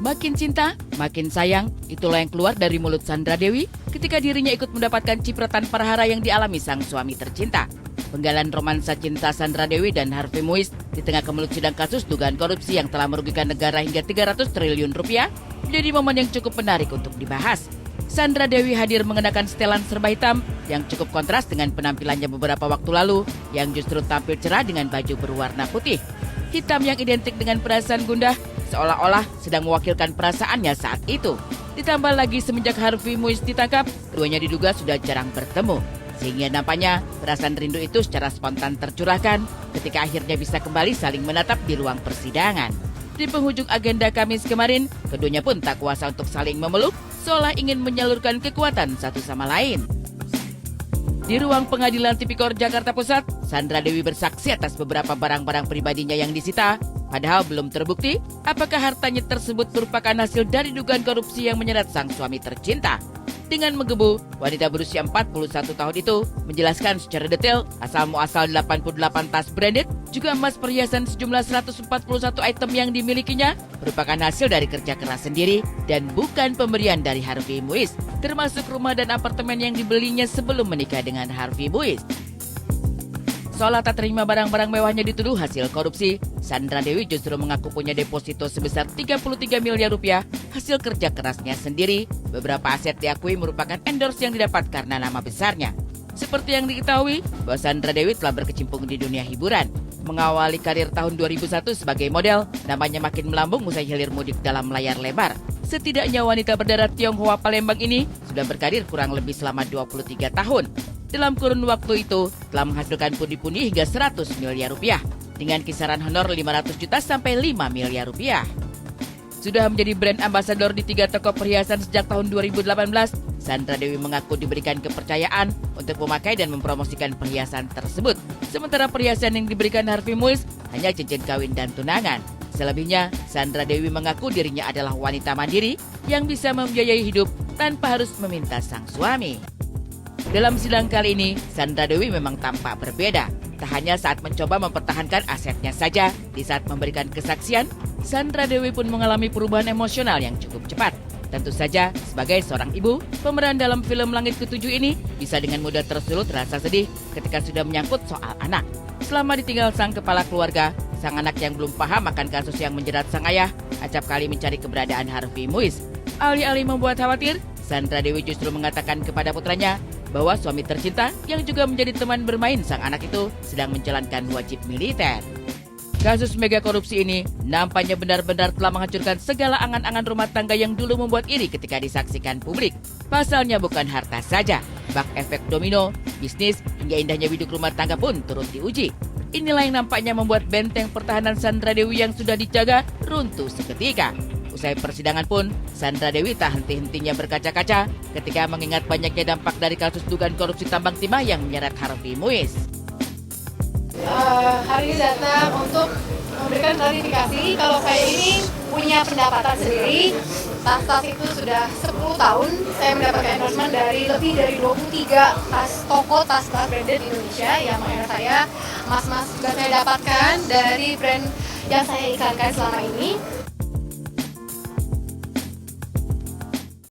Makin cinta, makin sayang, itulah yang keluar dari mulut Sandra Dewi ketika dirinya ikut mendapatkan cipratan perhara yang dialami sang suami tercinta. Penggalan romansa cinta Sandra Dewi dan Harvey Muiz di tengah kemelut sidang kasus dugaan korupsi yang telah merugikan negara hingga 300 triliun rupiah menjadi momen yang cukup menarik untuk dibahas. Sandra Dewi hadir mengenakan setelan serba hitam yang cukup kontras dengan penampilannya beberapa waktu lalu yang justru tampil cerah dengan baju berwarna putih. Hitam yang identik dengan perasaan gundah seolah-olah sedang mewakilkan perasaannya saat itu. Ditambah lagi semenjak Harvey Muiz ditangkap, keduanya diduga sudah jarang bertemu. Sehingga nampaknya perasaan rindu itu secara spontan tercurahkan ketika akhirnya bisa kembali saling menatap di ruang persidangan. Di penghujung agenda Kamis kemarin, keduanya pun tak kuasa untuk saling memeluk, seolah ingin menyalurkan kekuatan satu sama lain. Di ruang pengadilan Tipikor Jakarta Pusat, Sandra Dewi bersaksi atas beberapa barang-barang pribadinya yang disita, padahal belum terbukti apakah hartanya tersebut merupakan hasil dari dugaan korupsi yang menyeret sang suami tercinta. Dengan menggebu, wanita berusia 41 tahun itu menjelaskan secara detail asal-muasal 88 tas branded, juga emas perhiasan sejumlah 141 item yang dimilikinya merupakan hasil dari kerja keras sendiri dan bukan pemberian dari Harvey Muiz, termasuk rumah dan apartemen yang dibelinya sebelum menikah dengan Harvey Muiz. Seolah tak terima barang-barang mewahnya dituduh hasil korupsi, Sandra Dewi justru mengaku punya deposito sebesar 33 miliar rupiah hasil kerja kerasnya sendiri. Beberapa aset diakui merupakan endorse yang didapat karena nama besarnya. Seperti yang diketahui, bahwa Sandra Dewi telah berkecimpung di dunia hiburan. Mengawali karir tahun 2001 sebagai model, namanya makin melambung usai hilir mudik dalam layar lebar. Setidaknya wanita berdarah Tionghoa Palembang ini sudah berkarir kurang lebih selama 23 tahun. Dalam kurun waktu itu, telah menghasilkan pundi-pundi hingga 100 miliar rupiah, dengan kisaran honor 500 juta sampai 5 miliar rupiah. Sudah menjadi brand ambassador di 3 toko perhiasan sejak tahun 2018, Sandra Dewi mengaku diberikan kepercayaan untuk memakai dan mempromosikan perhiasan tersebut. Sementara perhiasan yang diberikan Harvey Muiz hanya cincin kawin dan tunangan. Selebihnya, Sandra Dewi mengaku dirinya adalah wanita mandiri yang bisa membiayai hidup tanpa harus meminta sang suami. Dalam sidang kali ini, Sandra Dewi memang tampak berbeda. Tak hanya saat mencoba mempertahankan asetnya saja, di saat memberikan kesaksian, Sandra Dewi pun mengalami perubahan emosional yang cukup cepat. Tentu saja, sebagai seorang ibu, pemeran dalam film Langit Ketujuh ini bisa dengan mudah tersulut rasa sedih ketika sudah menyangkut soal anak. Selama ditinggal sang kepala keluarga, sang anak yang belum paham akan kasus yang menjerat sang ayah, acap kali mencari keberadaan Harvey Muiz. Alih-alih membuat khawatir, Sandra Dewi justru mengatakan kepada putranya bahwa suami tercinta yang juga menjadi teman bermain sang anak itu sedang menjalankan wajib militer. Kasus mega korupsi ini nampaknya benar-benar telah menghancurkan segala angan-angan rumah tangga yang dulu membuat iri ketika disaksikan publik. Pasalnya bukan harta saja, bak efek domino, bisnis, hingga indahnya biduk rumah tangga pun turut diuji. Inilah yang nampaknya membuat benteng pertahanan Sandra Dewi yang sudah dijaga runtuh seketika. Usai persidangan pun, Sandra Dewi tak henti-hentinya berkaca-kaca ketika mengingat banyaknya dampak dari kasus dugaan korupsi tambang timah yang menyeret Harvey Muiz. Hari ini datang untuk memberikan klarifikasi kalau saya ini punya pendapatan sendiri. Tas-tas itu sudah 10 tahun saya mendapatkan endorsement dari lebih dari 23 toko tas branded di Indonesia yang mengenai saya. Mas-mas juga saya dapatkan dari brand yang saya iklankan selama ini.